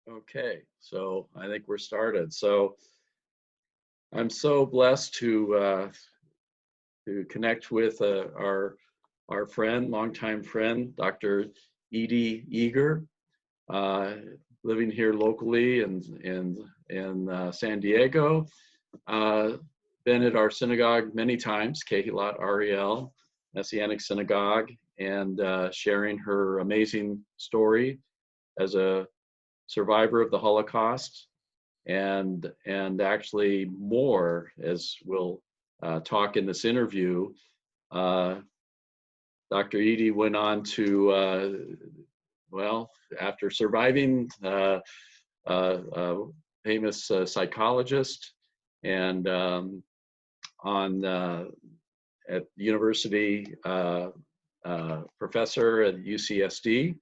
Okay, so I think we're started. So I'm so blessed to connect with our friend, longtime friend, Dr. Edith Eger, uh, living here locally in San Diego. Uh, Been at our synagogue many times, Kehilat Ariel, Messianic Synagogue, and sharing her amazing story as a survivor of the Holocaust, and actually more, as we'll talk in this interview. Uh, Dr. Edie went on to, well, after surviving, famous psychologist, and on at university professor at UCSD,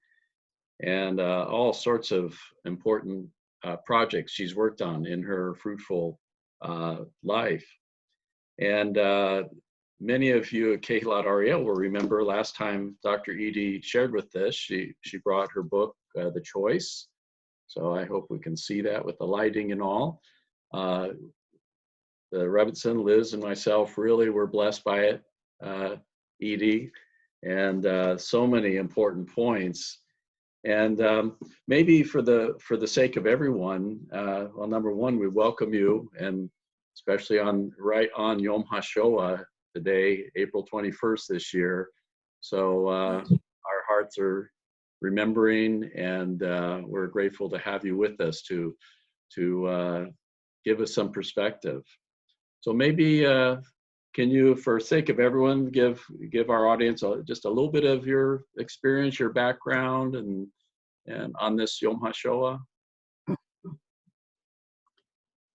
and all sorts of important projects she's worked on in her fruitful life. And many of you at Kehilat Ariel will remember last time Dr. Edie shared with us, she brought her book, The Choice. So I hope we can see that with the lighting and all. The Rebbitzin, Liz, and myself really were blessed by it, Edie, and so many important points. And maybe for the sake of everyone, well, number one, we welcome you, and especially right on Yom HaShoah today, April 21st this year. So our hearts are remembering, and we're grateful to have you with us to give us some perspective. So maybe can you, for sake of everyone, give our audience just a little bit of your experience, your background, and on this Yom HaShoah?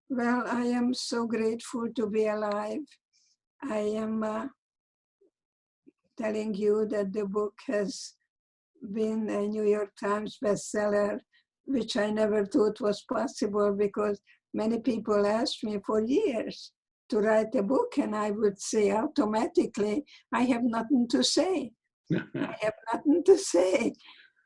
Well, I am so grateful to be alive. I am telling you that the book has been a New York Times bestseller, which I never thought was possible, because many people asked me for years to write a book, and I would say automatically, I have nothing to say. I have nothing to say.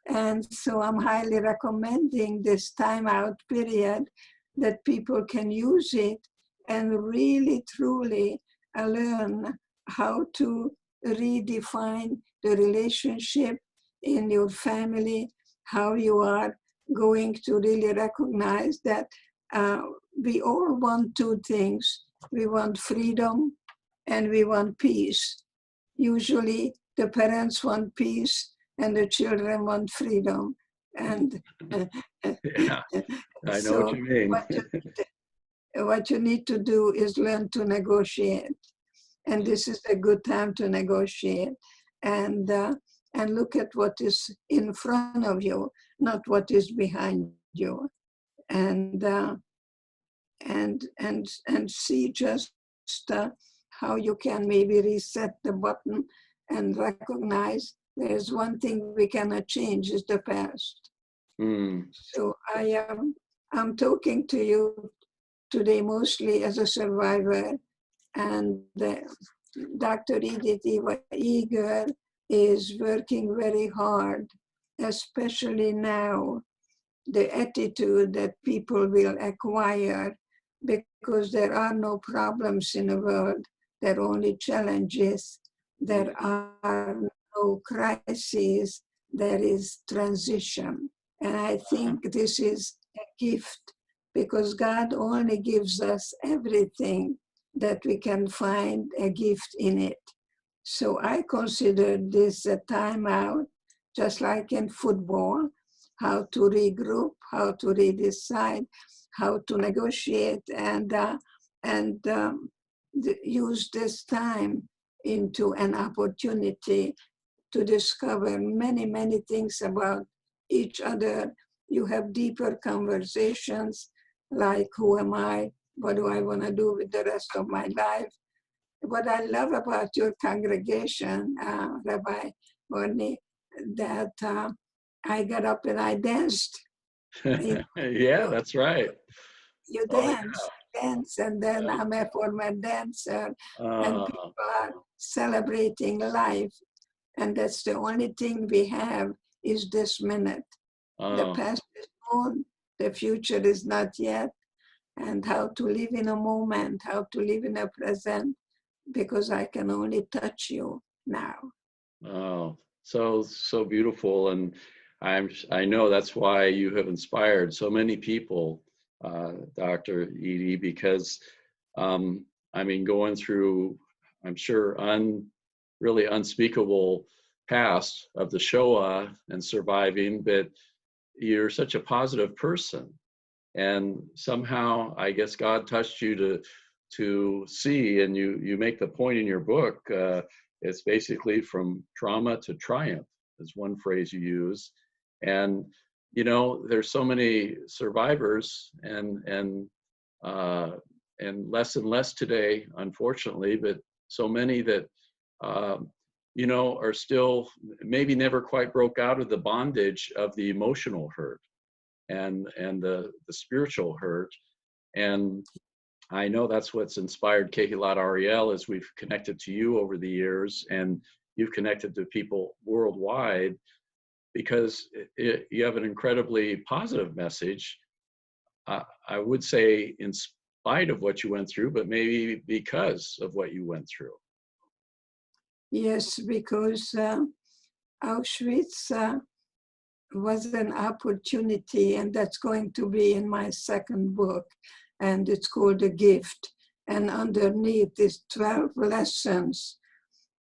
And so I'm highly recommending this timeout period, that people can use it and really, truly learn how to redefine the relationship in your family, how you are going to really recognize that we all want two things. We want freedom and we want peace. Usually the parents want peace and the children want freedom. And yeah, I know what you mean. what you need to do is learn to negotiate. And this is a good time to negotiate. And look at what is in front of you, not what is behind you. And see just how you can maybe reset the button and recognize there's one thing we cannot change, is the past. So I'm talking to you today mostly as a survivor, and Dr. Edith Eva Eger is working very hard, especially now, the attitude that people will acquire, because there are no problems in the world, there are only challenges, there are no crises, there is transition. And I think this is a gift, because God only gives us everything that we can find a gift in it. So I consider this a timeout, just like in football, how to regroup, how to redecide, how to negotiate, and use this time into an opportunity to discover many, many things about each other. You have deeper conversations like, who am I? What do I want to do with the rest of my life? What I love about your congregation, Rabbi Barney, that I got up and I danced. Yeah, that's right. You dance, and then I'm a former dancer, and people are celebrating life. And that's the only thing we have, is this minute. The past is gone, the future is not yet, and how to live in a moment, how to live in a present, because I can only touch you now. Oh, so beautiful, and I know that's why you have inspired so many people, Dr. Edie, because I mean, going through, I'm sure, really unspeakable past of the Shoah and surviving, but you're such a positive person, and somehow I guess God touched you to see, and you make the point in your book. It's basically from trauma to triumph is one phrase you use, and you know there's so many survivors and less today, unfortunately, but so many that you know are still maybe never quite broke out of the bondage of the emotional hurt and the spiritual hurt. And I know that's what's inspired Kehilat Ariel as we've connected to you over the years, and you've connected to people worldwide because you have an incredibly positive message. I would say in spite of what you went through, but maybe because of what you went through. Yes, because Auschwitz was an opportunity, and that's going to be in my second book, and it's called A Gift. And underneath is 12 lessons,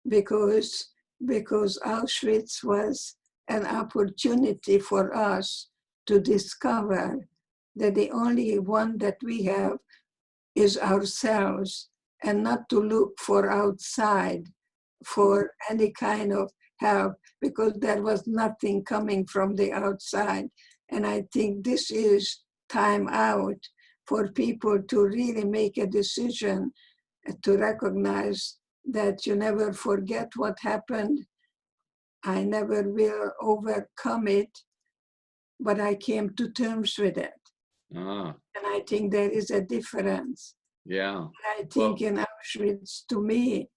because Auschwitz was an opportunity for us to discover that the only one that we have is ourselves, and not to look for outside for any kind of help, because there was nothing coming from the outside. And I think this is time out for people to really make a decision to recognize that you never forget what happened. I never will overcome it, but I came to terms with it. Ah, And I think there is a difference. yeah. I think in Auschwitz, to me,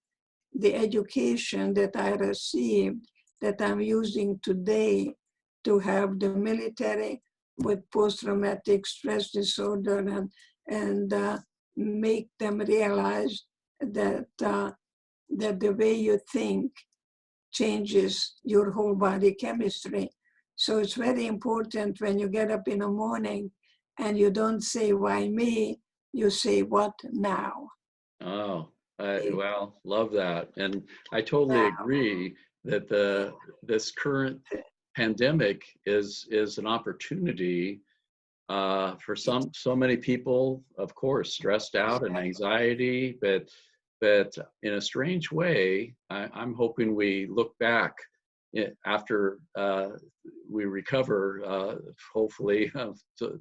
the education that I received, that I'm using today to help the military with post-traumatic stress disorder and make them realize that that the way you think changes your whole body chemistry. So it's very important when you get up in the morning and you don't say, why me? You say, what now? Oh, well, love that. And I totally agree that this current pandemic is an opportunity for so many people, of course, stressed out and anxiety, but in a strange way, I'm hoping we look back after we recover, hopefully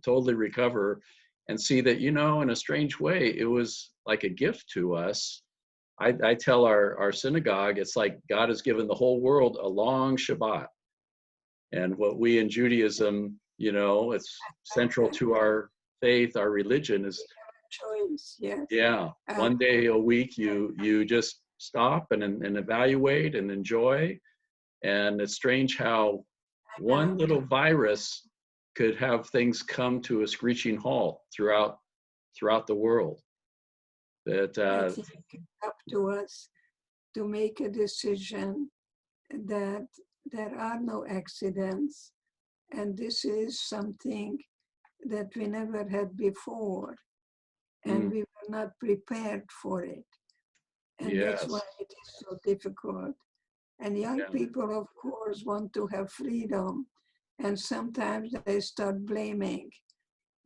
totally recover, and see that, you know, in a strange way, it was like a gift to us. I tell our synagogue, it's like God has given the whole world a long Shabbat. And what we in Judaism, you know, it's central to our faith, our religion is choice, yes. Yeah, one day a week you just stop and evaluate and enjoy. And it's strange how one little virus could have things come to a screeching halt throughout the world. That I think it's up to us to make a decision that there are no accidents, and this is something that we never had before, and we were not prepared for it. And that's why it is so difficult. And young people, of course, want to have freedom, and sometimes they start blaming.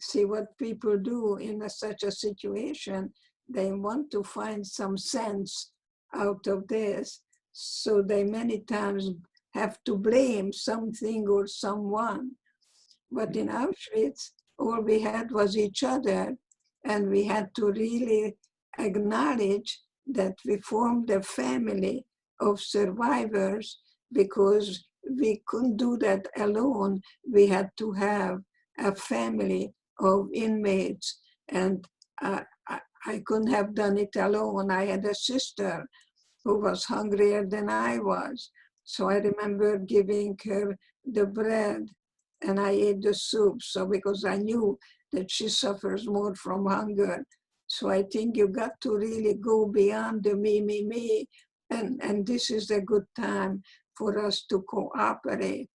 See what people do in such a situation. They want to find some sense out of this, so they many times have to blame something or someone. But in Auschwitz, all we had was each other, and we had to really acknowledge that we formed a family of survivors, because we couldn't do that alone. We had to have a family of inmates, and I couldn't have done it alone. I had a sister who was hungrier than I was. So I remember giving her the bread and I ate the soup. So because I knew that she suffers more from hunger. So I think you got to really go beyond the me. And this is a good time for us to cooperate,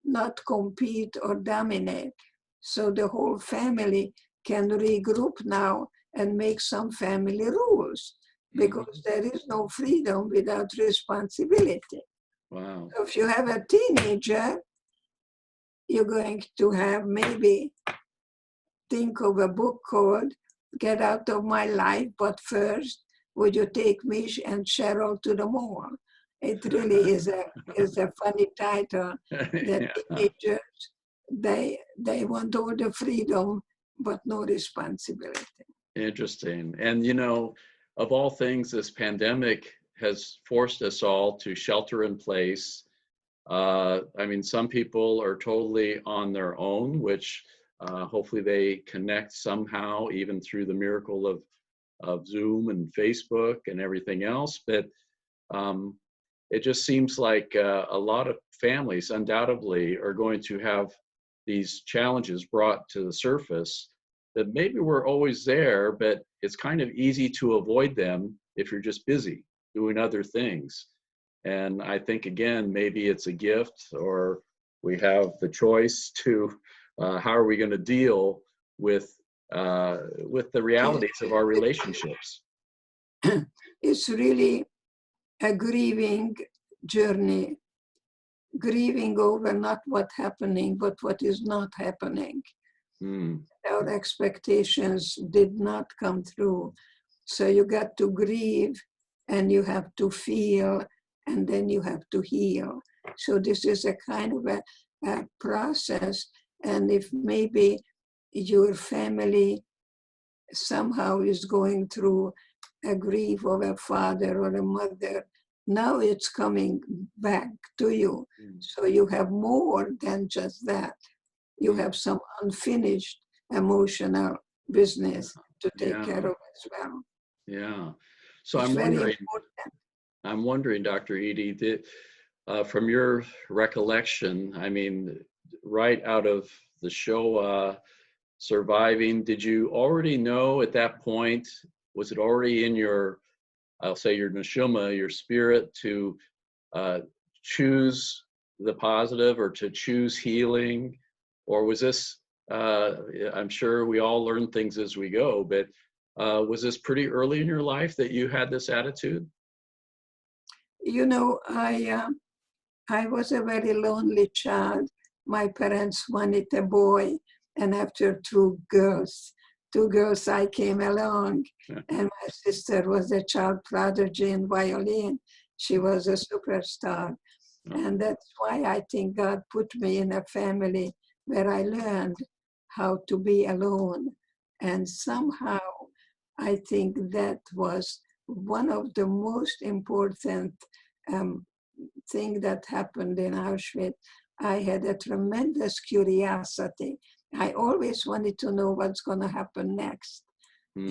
not compete or dominate. So the whole family can regroup now and make some family rules, because there is no freedom without responsibility. Wow. So if you have a teenager, you're going to have maybe think of a book called Get Out of My Life, but first, would you take me and Cheryl to the mall? It really is a funny title. The teenagers, they want all the freedom, but no responsibility. Interesting. And you know, of all things, this pandemic has forced us all to shelter in place. I mean, some people are totally on their own, which hopefully they connect somehow, even through the miracle of Zoom and Facebook and everything else. But it just seems like a lot of families undoubtedly are going to have these challenges brought to the surface that maybe were always there, but it's kind of easy to avoid them if you're just busy doing other things. And I think, again, maybe it's a gift, or we have the choice to how are we going to deal with the realities of our relationships. It's really a grieving journey, grieving over not what's happening, but what is not happening. Our expectations did not come through. So you got to grieve, and you have to feel, and then you have to heal. So this is a kind of a process. And if maybe your family somehow is going through a grief of a father or a mother, now it's coming back to you. So you have more than just that. You have some unfinished emotional business to take care of as well. Yeah. So it's I'm wondering, Dr. Edie, from your recollection, I mean, right out of the Shoah, surviving, did you already know at that point, was it already in your, I'll say your neshama, your spirit, to choose the positive or to choose healing? Or was this, I'm sure we all learn things as we go, but was this pretty early in your life that you had this attitude? You know, I was a very lonely child. My parents wanted a boy, and after two girls, I came along. And my sister was a child prodigy in violin. She was a superstar. And that's why I think God put me in a family where I learned how to be alone. And somehow I think that was one of the most important thing that happened in Auschwitz. I had a tremendous curiosity. I always wanted to know what's going to happen next.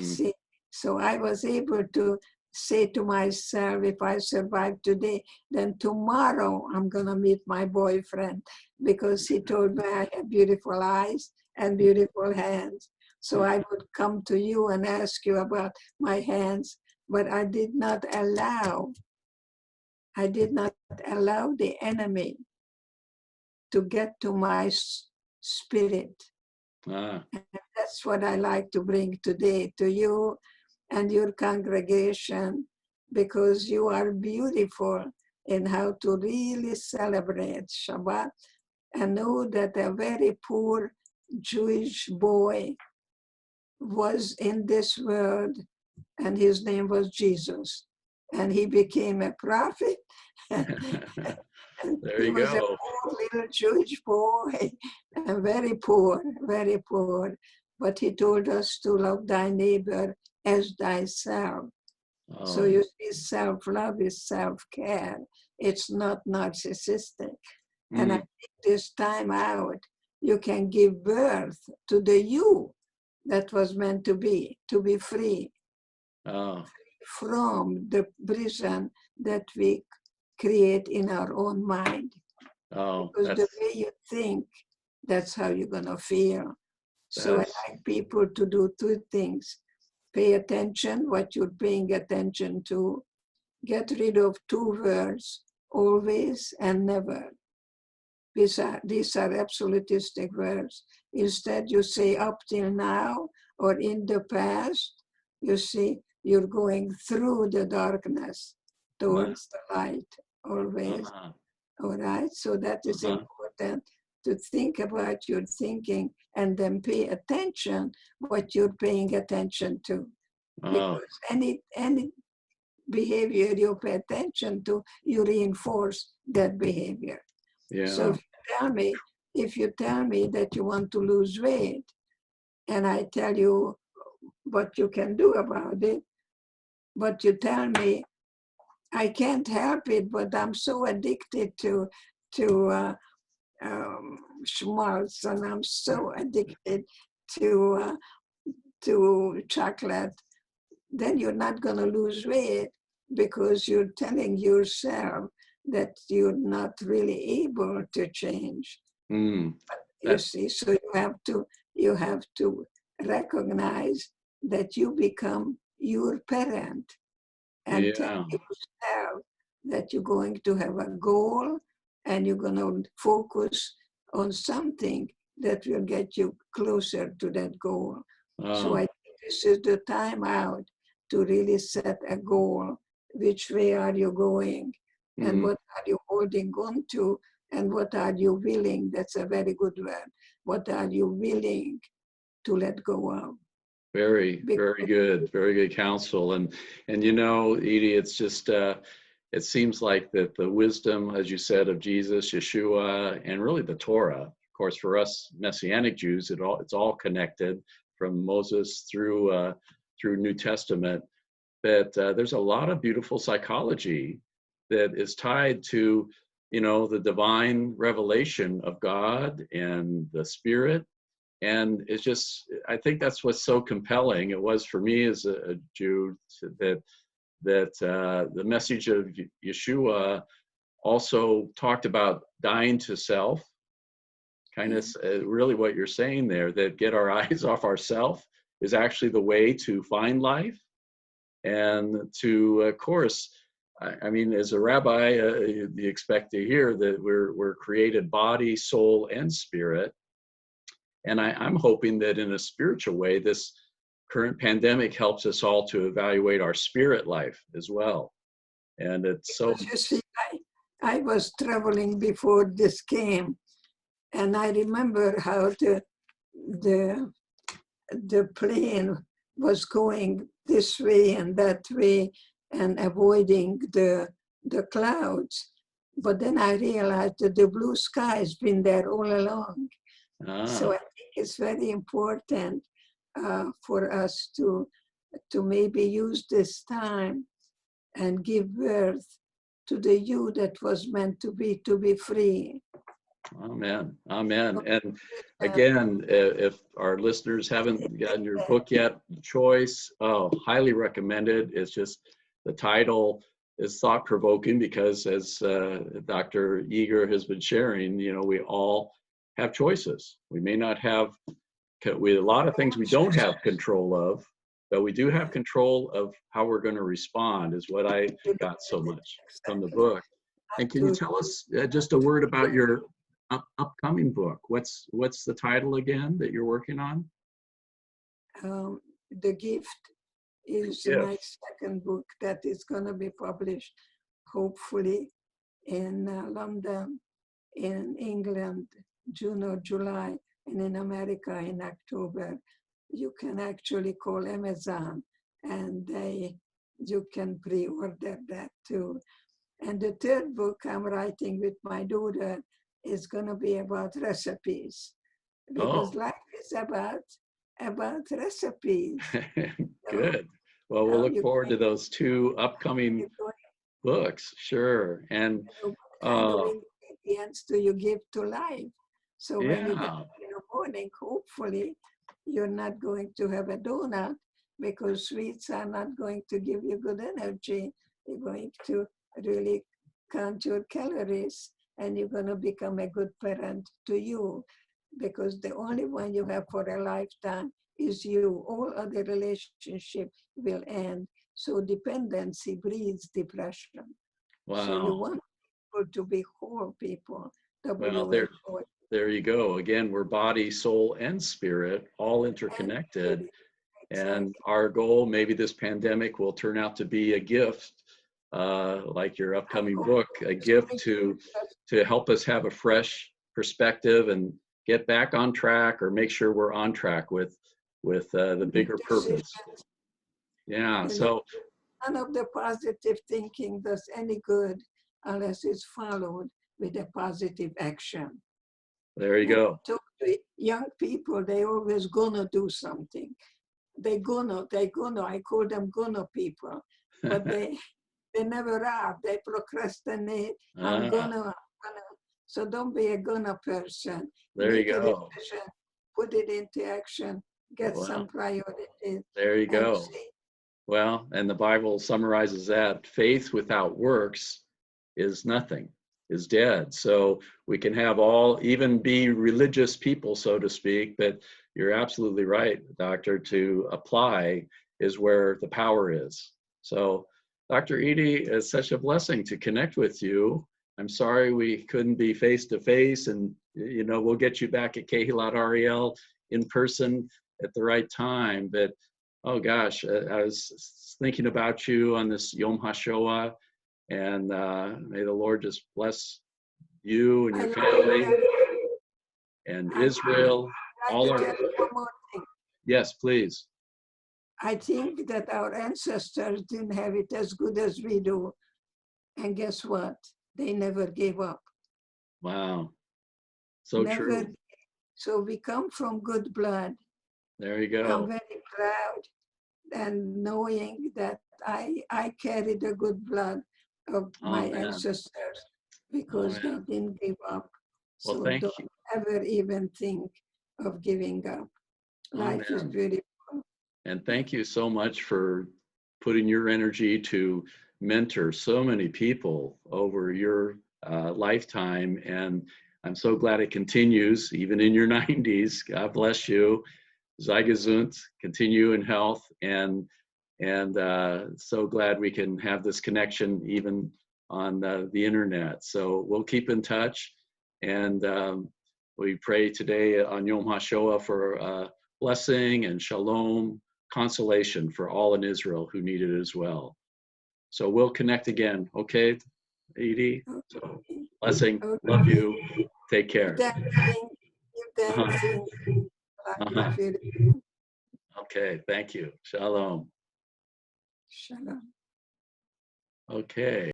See, so I was able to say to myself, if I survive today, then tomorrow I'm going to meet my boyfriend, because he told me I have beautiful eyes and beautiful hands. So I would come to you and ask you about my hands, but I did not allow the enemy to get to my spirit. And that's what I like to bring today to you and your congregation, because you are beautiful in how to really celebrate Shabbat and know that a very poor Jewish boy was in this world, and his name was Jesus. And he became a prophet. There He you was go. a poor little Jewish boy, and very poor, very poor. But he told us to love thy neighbor as thyself. So you see, self-love is self-care. It's not narcissistic. And I think this time out, you can give birth to the you that was meant to be free from the prison that we create in our own mind. Because the way you think that's how you're going to feel. So I That's, like people to do two things. Pay attention, what you're paying attention to. Get rid of two words, always and never. These are absolutistic words. Instead, you say up till now or in the past. You see, you're going through the darkness towards the light, always. All right, so that is important to think about your thinking and then pay attention what you're paying attention to. Because any behavior you pay attention to, you reinforce that behavior. yeah. So if you tell me that you want to lose weight, and I tell you what you can do about it, but you tell me, I can't help it, but I'm so addicted to schmaltz, and I'm so addicted to chocolate, then you're not going to lose weight because you're telling yourself that you're not really able to change. You see, so you have to recognize that you become your parent and tell yourself that you're going to have a goal and you're going to focus on something that will get you closer to that goal. So I think this is the time out to really set a goal. Which way are you going? And what are you holding on to? And what are you willing? That's a very good word. What are you willing to let go of? Very good counsel. And you know, Edie, it's just it seems like that the wisdom, as you said, of Jesus, Yeshua, and really the Torah. Of course, for us Messianic Jews, it's all connected from Moses through New Testament. That there's a lot of beautiful psychology that is tied to, you know, the divine revelation of God and the Spirit. And it's just, I think that's what's so compelling. It was for me as a Jew that the message of Yeshua also talked about dying to self, kind of really what you're saying there, that get our eyes off ourself is actually the way to find life. And to, of course, I mean, as a rabbi, you expect to hear that we're created body, soul, and spirit. And I'm hoping that in a spiritual way, this current pandemic helps us all to evaluate our spirit life as well. And it's so... You see, I was traveling before this came, and I remember how the plane was going this way and that way and avoiding the clouds. But then I realized that the blue sky has been there all along. So I think it's very important for us to maybe use this time and give birth to the you that was meant to be free. Amen. Amen. And again, if our listeners haven't gotten your book yet, Choice, highly recommended. It's just, the title is thought-provoking because, as Dr. Eger has been sharing, you know, we all have choices. We may not have, a lot of things we don't have control of, but we do have control of how we're going to respond, is what I got so much from the book. And can you tell us just a word about your upcoming book? What's the title again that you're working on? The Gift is my second book that is going to be published, hopefully, in London, in England, June or July, and in America in October. You can actually call Amazon and you can pre-order that too. And the third book I'm writing with my daughter is going to be about recipes, because life is about recipes. Good. Well, we'll look forward to those two upcoming books. Sure. And what kind of ingredients do you give to life? So when you get up in the morning, hopefully you're not going to have a donut, because sweets are not going to give you good energy. You're going to really count your calories, and you're going to become a good parent to you. because the only one you have for a lifetime is you. All other relationship will end. So dependency breeds depression. So you Wow. want people to be whole people. Well, WHO. there you go. Again, we're body, soul, and spirit, all interconnected. And Exactly. our goal, maybe this pandemic will turn out to be a gift, like your upcoming book, a gift to help us have a fresh perspective and get back on track, or make sure we're on track with the bigger purpose. Yeah. So None of the positive thinking does any good unless it's followed with a positive action. there you go. Talk to young people, they always gonna do something. They gonna, I call them gonna people, but they never are. They procrastinate. I'm gonna. So don't be a gonna person. There you Make a go. decision, put it into action, get some Well, priorities. there you And go. see. Well, and the Bible summarizes that faith without works is nothing, is dead. So we can have even be religious people, so to speak, but you're absolutely right, Doctor, to apply is where the power is. So, Dr. Edie, it's such a blessing to connect with you. I'm sorry we couldn't be face to face, and we'll get you back at Kehilat Ariel in person at the right time. But oh gosh, I was thinking about you on this Yom HaShoah, and may the Lord just bless you and your family and Israel. All our yes, please. I think that our ancestors didn't have it as good as we do. And guess what? They never gave up. Wow. So never. True. So we come from good blood. There you go. I'm very proud and knowing that I carry the good blood of my ancestors because they didn't give up. Well, so thank don't you. ever even think of giving up. Life is beautiful. And thank you so much for putting your energy to mentor so many people over your lifetime. And I'm so glad it continues, even in your 90s. God bless you. Sei gesund, continue in health, and so glad we can have this connection even on the internet. So we'll keep in touch, and we pray today on Yom HaShoah for blessing and shalom, consolation for all in Israel who need it as well. So we'll connect again, okay, Edie? So blessing, love you, take care. Okay, thank you. Shalom. Shalom. Okay.